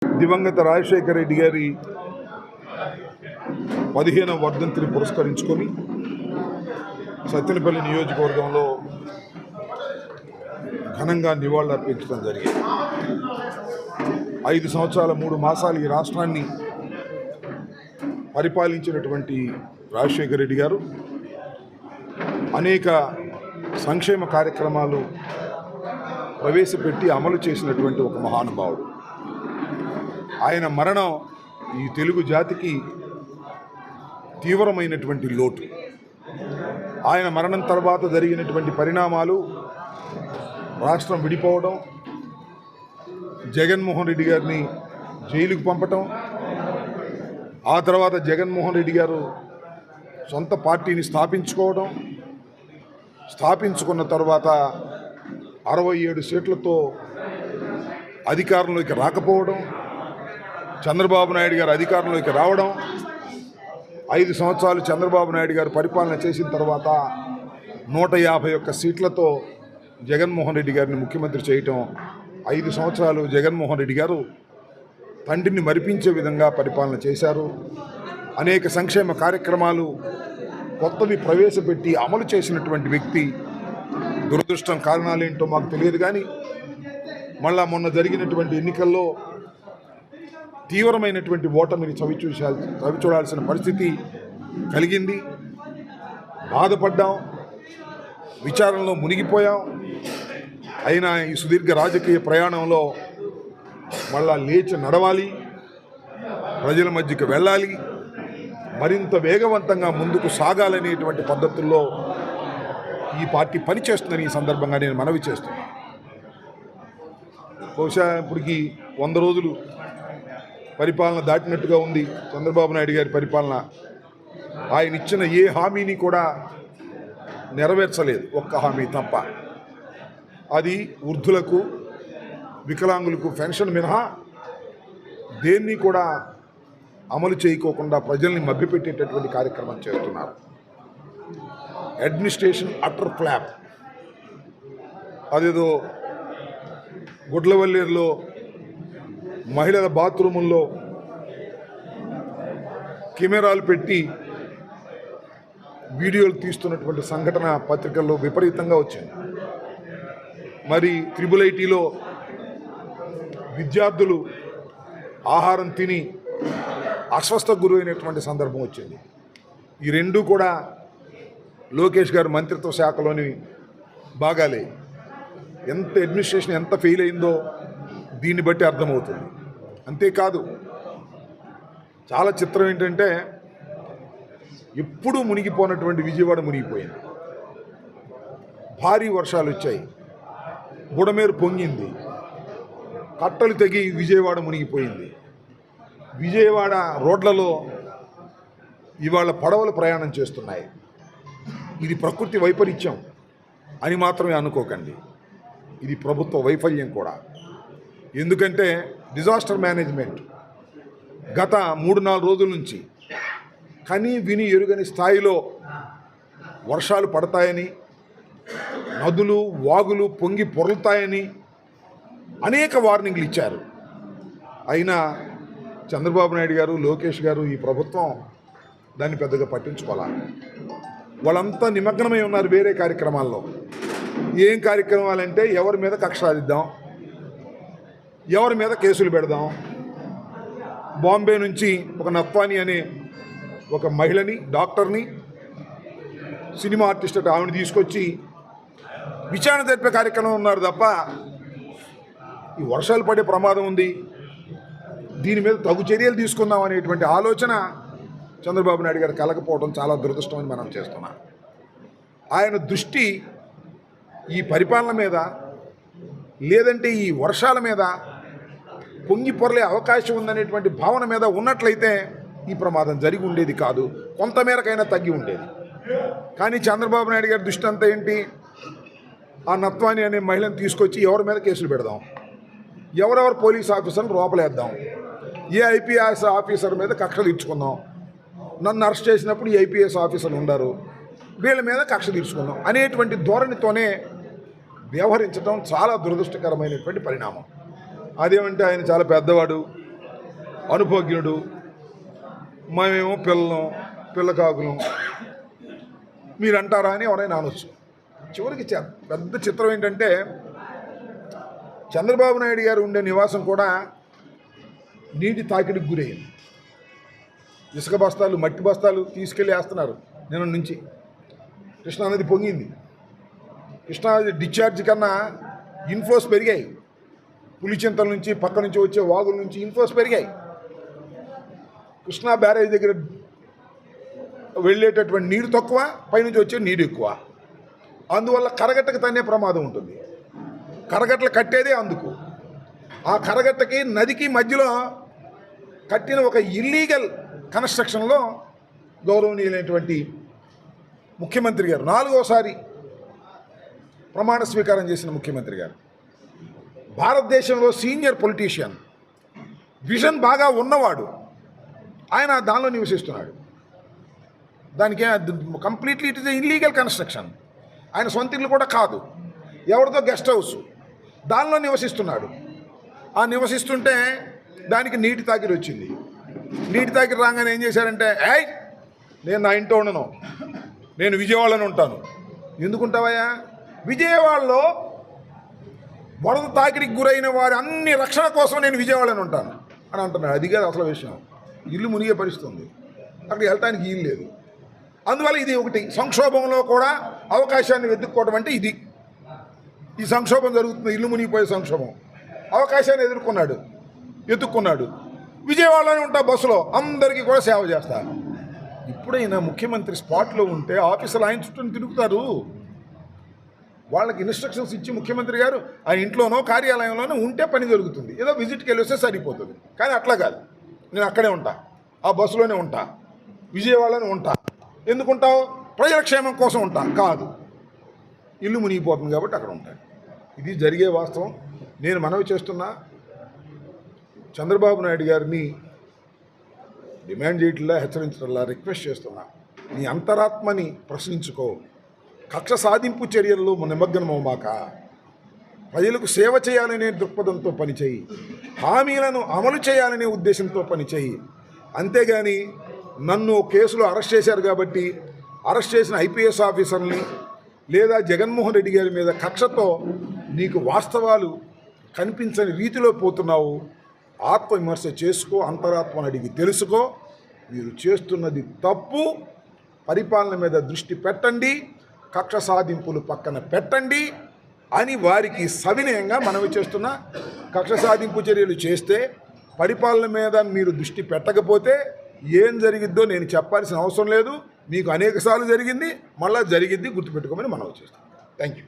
దివంగత రాజశేఖర రెడ్డి గారి 15వ వర్ధంతిని పురస్కరించుకొని సత్తెనపల్లి నియోజకవర్గంలో ఘనంగా నివాళులర్పించడం జరిగింది. 5 సంవత్సరాల 3 మాసాలు ఈ రాష్ట్రాన్ని పరిపాలించినటువంటి రాజశేఖర రెడ్డి గారు అనేక సంక్షేమ కార్యక్రమాలు ప్రవేశపెట్టి అమలు చేసినటువంటి ఒక మహానుభావుడు. ఆయన మరణం ఈ తెలుగు జాతికి తీవ్రమైనటువంటి లోటు. ఆయన మరణం తర్వాత జరిగినటువంటి పరిణామాలు, రాష్ట్రం విడిపోవడం, జగన్మోహన్ రెడ్డి గారిని జైలుకు పంపటం, ఆ తర్వాత జగన్మోహన్ రెడ్డి గారు సొంత పార్టీని స్థాపించుకున్న తర్వాత 67 సీట్లతో అధికారంలోకి రాకపోవడం, చంద్రబాబు నాయుడు గారు అధికారంలోకి రావడం, 5 సంవత్సరాలు చంద్రబాబు నాయుడు గారు పరిపాలన చేసిన తర్వాత 151 సీట్లతో జగన్మోహన్ రెడ్డి గారిని ముఖ్యమంత్రి చేయటం. 5 సంవత్సరాలు జగన్మోహన్ రెడ్డి గారు తండ్రిని మరిపించే విధంగా పరిపాలన చేశారు. అనేక సంక్షేమ కార్యక్రమాలు కొత్తవి ప్రవేశపెట్టి అమలు చేసినటువంటి వ్యక్తి. దురదృష్టం కారణాలేంటో మాకు తెలియదు, కానీ మళ్ళా మొన్న జరిగినటువంటి ఎన్నికల్లో తీవ్రమైనటువంటి ఓటమిని చవిచూడాల్సిన పరిస్థితి కలిగింది. బాధపడ్డాం, విచారణలో మునిగిపోయాం. అయినా ఈ సుదీర్ఘ రాజకీయ ప్రయాణంలో మళ్ళా లేచి నడవాలి, ప్రజల మధ్యకి వెళ్ళాలి, మరింత వేగవంతంగా ముందుకు సాగాలనేటువంటి పద్ధతుల్లో ఈ పార్టీ పనిచేస్తుందని ఈ సందర్భంగా నేను మనవి చేస్తున్నాను. బహుశా ఇప్పటికి 100 రోజులు పరిపాలన దాటినట్టుగా ఉంది చంద్రబాబు నాయుడు గారి పరిపాలన. ఆయన ఇచ్చిన ఏ హామీని కూడా నెరవేర్చలేదు, ఒక్క హామీ తప్ప. అది వృద్ధులకు, వికలాంగులకు పెన్షన్ మినహా దేన్ని కూడా అమలు చేయకోకుండా ప్రజల్ని మభ్యపెట్టేటటువంటి కార్యక్రమం చేస్తున్నారు. Administration utter flop. అదేదో గుడ్లవల్లేరులో మహిళల బాత్రూముల్లో కెమెరాలు పెట్టి వీడియోలు తీస్తున్నటువంటి సంఘటన పత్రికల్లో విపరీతంగా వచ్చింది. మరి IIITలో విద్యార్థులు ఆహారం తిని అస్వస్థకు గురైనటువంటి సందర్భం వచ్చింది. ఈ రెండూ కూడా లోకేష్ గారు మంత్రిత్వ శాఖలోని భాగాలే. ఎంత అడ్మినిస్ట్రేషన్ ఎంత ఫెయిల్ అయిందో దీన్ని బట్టి అర్థమవుతుంది. అంతేకాదు, చాలా చిత్రం ఏంటంటే ఎప్పుడూ మునిగిపోయినటువంటి విజయవాడ మునిగిపోయింది. భారీ వర్షాలు వచ్చాయి, బుడమేరు పొంగింది, కట్టలు తెగి విజయవాడ మునిగిపోయింది. విజయవాడ రోడ్లలో ఇవాళ పడవలు ప్రయాణం చేస్తున్నాయి. ఇది ప్రకృతి వైపరీత్యం అని మాత్రమే అనుకోకండి, ఇది ప్రభుత్వ వైఫల్యం కూడా. ఎందుకంటే డిజాస్టర్ మేనేజ్మెంట్ గత 3-4 రోజుల నుంచి కని విని ఎరుగని స్థాయిలో వర్షాలు పడతాయని, నదులు వాగులు పొంగి పొరలుతాయని అనేక వార్నింగ్లు ఇచ్చారు. అయినా చంద్రబాబు నాయుడు గారు, లోకేష్ గారు, ఈ ప్రభుత్వం దాన్ని పెద్దగా పట్టించుకోవాలి. వాళ్ళంతా నిమగ్నమై ఉన్నారు వేరే కార్యక్రమాల్లో. ఏం కార్యక్రమాలంటే ఎవరి మీద కక్ష సాధిద్దాం, ఎవరి మీద కేసులు పెడదాం. బాంబే నుంచి ఒక నత్వాని అనే ఒక మహిళని, డాక్టర్ని, సినిమా ఆర్టిస్ట్ అంటే ఆవిడని తీసుకొచ్చి విచారణ జరిపే కార్యక్రమం ఉన్నారు తప్ప ఈ వర్షాలు పడే ప్రమాదం ఉంది, దీని మీద తగు చర్యలు తీసుకుందాం అనేటువంటి ఆలోచన చంద్రబాబు నాయుడు గారు కలగపోవడం చాలా దురదృష్టం అని మనం చేస్తున్నాం. ఆయన దృష్టి ఈ పరిపాలన మీద, లేదంటే ఈ వర్షాల మీద, పొంగి పొరలే అవకాశం ఉందనేటువంటి భావన మీద ఉన్నట్లయితే ఈ ప్రమాదం జరిగి ఉండేది కాదు, కొంతమేరకైనా తగ్గి ఉండేది. కానీ చంద్రబాబు నాయుడు గారి దృష్టి అంతా ఏంటి? ఆ నత్వాని అనే మహిళను తీసుకొచ్చి ఎవరి మీద కేసులు పెడదాం, ఎవరెవరు పోలీస్ ఆఫీసర్ని లోపలేద్దాం, ఏ ఐపీఎస్ ఆఫీసర్ మీద కక్ష తీర్చుకుందాం, నన్ను అరెస్ట్ చేసినప్పుడు ఈ ఐపీఎస్ ఆఫీసర్లు ఉన్నారు, వీళ్ళ మీద కక్ష తీర్చుకుందాం అనేటువంటి ధోరణితోనే వ్యవహరించడం చాలా దురదృష్టకరమైనటువంటి పరిణామం. అదేమంటే ఆయన చాలా పెద్దవాడు, అనుభవజ్ఞుడు, మేమేమో పిల్లకాకులం మీరు అంటారా అని ఎవరైనా అనొచ్చు. చివరికి పెద్ద చిత్రం ఏంటంటే చంద్రబాబు నాయుడు గారు ఉండే నివాసం కూడా నీటి తాకిడికి గురయ్యింది. ఇసుక బస్తాలు, మట్టి బస్తాలు తీసుకెళ్ళి వేస్తున్నారు నిన్న నుంచి. కృష్ణానది పొంగింది. కృష్ణానది డిశ్చార్జ్ కన్నా ఇన్ఫ్లోస్ పెరిగాయి. పులిచింతల నుంచి, పక్క నుంచి వచ్చే వాగుల నుంచి ఇన్ఫ్లోస్ పెరిగాయి. కృష్ణా బ్యారేజ్ దగ్గర వెళ్ళేటటువంటి నీరు తక్కువ, పైనుంచి వచ్చే నీరు ఎక్కువ. అందువల్ల కరగట్టకు తన్నే ప్రమాదం ఉంటుంది. కరగట్టలు కట్టేదే అందుకు. ఆ కరగట్టకి నదికి మధ్యలో కట్టిన ఒక ఇల్లీగల్ కన్స్ట్రక్షన్లో గౌరవనీయులైనటువంటి ముఖ్యమంత్రి గారు 4వసారి ప్రమాణ స్వీకారం చేసిన ముఖ్యమంత్రి గారు, భారతదేశంలో సీనియర్ పొలిటీషియన్, విజన్ బాగా ఉన్నవాడు, ఆయన దానిలో నివసిస్తున్నాడు. దానికి completely it is illegal construction. ఆయన సొంత ఇల్లు కూడా కాదు, ఎవరిదో గెస్ట్ హౌస్, దానిలో నివసిస్తున్నాడు. ఆ నివసిస్తుంటే దానికి నీటి తాకిడి వచ్చింది. నీటి తాకిడి రాగానే ఏం చేశారంటే, నేను నా ఇంట్లో ఉండను, నేను విజయవాడలోనే ఉంటాను. ఎందుకుంటావయ్యా? విజయవాడలో వరద తాకిడికి గురైన వారి అన్ని రక్షణ కోసం నేను విజయవాడలోనే ఉంటాను అని అంటున్నాడు. అది కాదు అసలు విషయం. ఇల్లు మునిగే పరిస్థితుంది, అక్కడికి వెళ్ళటానికి ఇల్లు లేదు. అందువల్ల ఇది ఒకటి సంక్షోభంలో కూడా అవకాశాన్ని వెతుక్కోవడం అంటే ఇది. ఈ సంక్షోభం జరుగుతుంది, ఇల్లు మునిగిపోయే సంక్షోభం. అవకాశాన్ని ఎత్తుక్కున్నాడు. విజయవాడలోనే ఉంటా, బస్సులో అందరికీ కూడా సేవ చేస్తారు. ఇప్పుడైనా ముఖ్యమంత్రి స్పాట్లో ఉంటే ఆఫీసులు ఆయన చుట్టూ తిరుగుతారు. వాళ్ళకి ఇన్స్ట్రక్షన్స్ ఇచ్చి ముఖ్యమంత్రి గారు ఆ ఇంట్లోనో కార్యాలయంలోనో ఉంటే పని జరుగుతుంది. ఏదో విజిట్కి వెళ్ళి వస్తే సరిపోతుంది. కానీ అట్లా కాదు, నేను అక్కడే ఉంటా, ఆ బస్సులోనే ఉంటా, విజయవాడలోనే ఉంటా. ఎందుకుంటావు? ప్రజల క్షేమం కోసం ఉంటా కాదు, ఇల్లు మునిగిపోతుంది కాబట్టి అక్కడ ఉంటాను. ఇది జరిగే వాస్తవం. నేను మనవి చేస్తున్నా, చంద్రబాబు నాయుడు గారిని డిమాండ్ చేయట్లా, హెచ్చరించట్లా, రిక్వెస్ట్ చేస్తున్నా. నీ అంతరాత్మని ప్రశ్నించుకో. కక్ష సాధింపు చర్యల్లో నిమగ్నమవుమాక. ప్రజలకు సేవ చేయాలనే దృక్పథంతో పనిచేయి, హామీలను అమలు చేయాలనే ఉద్దేశంతో పనిచేయి. అంతేగాని నన్ను కేసులో అరెస్ట్ చేశారు కాబట్టి అరెస్ట్ చేసిన ఐపీఎస్ ఆఫీసర్ని లేదా జగన్మోహన్ రెడ్డి గారి మీద కక్షతో నీకు వాస్తవాలు కనిపించని రీతిలో పోతున్నావు. ఆత్మవిమర్శ చేసుకో, అంతరాత్మను అడిగి తెలుసుకో. మీరు చేస్తున్నది తప్పు. పరిపాలన మీద దృష్టి పెట్టండి, కక్ష సాధింపులు పక్కన పెట్టండి అని వారికి సవినయంగా మనవి చేస్తున్నా. కక్ష సాధింపు చర్యలు చేస్తే, పరిపాలన మీద మీరు దృష్టి పెట్టకపోతే ఏం జరిగిద్దో నేను చెప్పాల్సిన అవసరం లేదు. మీకు అనేకసార్లు జరిగింది, మళ్ళా జరిగిద్ది, గుర్తుపెట్టుకోమని మనవి చేస్తాను. Thank you.